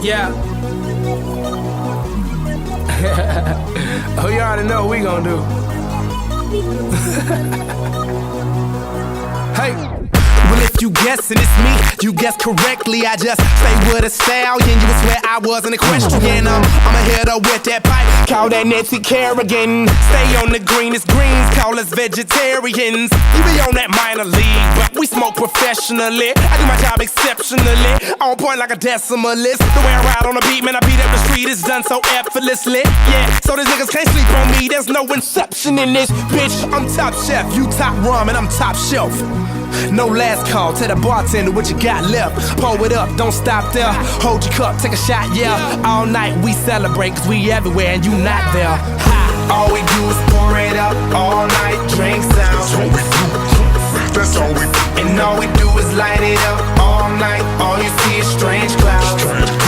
Yeah. Oh, you already know what we gon' do. Hey. Well, if you guessing it's me, you guess correctly. I just stay with a stallion. You would swear I was an equestrian. I'ma hit her with that pipe, call that Nancy Kerrigan. Stay on the greenest greens, call us vegetarians. You be on that minor league, but we smoke professionally. I do my job exceptionally, on point like a decimalist. The way I ride on the beat, man, I beat up the street is done so effortlessly. Yeah, so these niggas can't sleep on me. There's no inception in this, bitch. I'm top chef, you top ramen, I'm top shelf. No last call, tell the bartender what you got left. Pour it up, don't stop there. Hold your cup, take a shot, yeah. All night we celebrate, cause we everywhere and you not there. Ha. All we do is pour it up, all night drinks out. That's all we do, that's all we do. And all we do is light it up, all night. All you see is strange clouds.